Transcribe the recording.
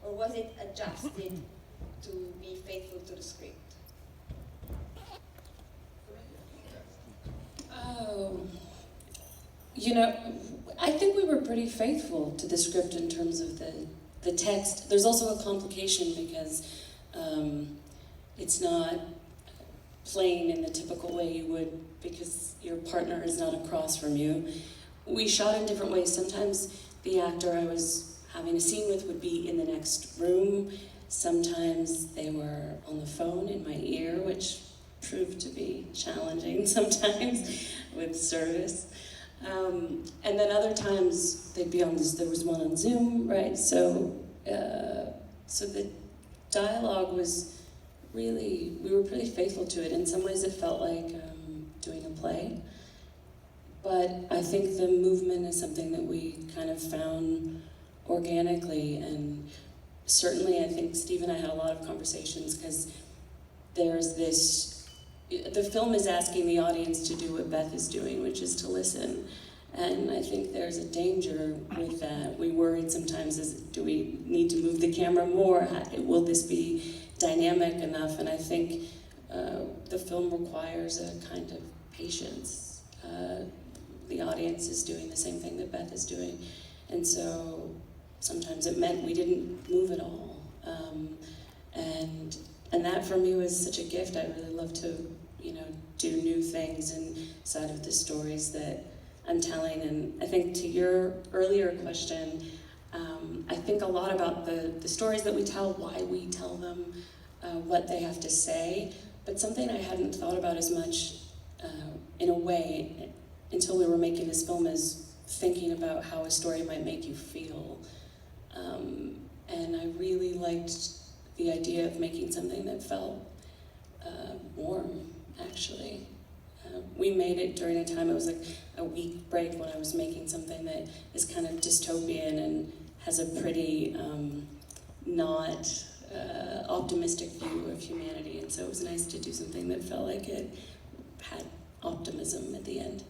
or was it adjusted to be faithful to the script? Oh, you know, I think we were pretty faithful to the script in terms of the text. There's also a complication because it's not playing in the typical way you would because your partner is not across from you. We shot in different ways. Sometimes the actor I was having a scene with would be in the next room. Sometimes they were on the phone in my ear, which proved to be challenging sometimes with service. And then other times they'd be on this, there was one on Zoom, right? So the dialogue was really, we were pretty faithful to it. In some ways it felt like doing a play. But I think the movement is something that we kind of found organically, and certainly I think Steve and I had a lot of conversations because there's this, the film is asking the audience to do what Beth is doing, which is to listen. And I think there's a danger with that. We worried sometimes, do we need to move the camera more? Will this be dynamic enough? And I think the film requires a kind of patience. The audience is doing the same thing that Beth is doing. And so sometimes it meant we didn't move at all. And that for me was such a gift. I really love to, do new things inside of the stories that I'm telling. And I think to your earlier question, I think a lot about the stories that we tell, why we tell them, what they have to say. But something I hadn't thought about as much in a way until we were making this film is thinking about how a story might make you feel. And I really liked the idea of making something that felt warm, actually. We made it during a time, it was like a week break when I was making something that is kind of dystopian and has a pretty not optimistic view of humanity. And so it was nice to do something that felt like it had optimism at the end.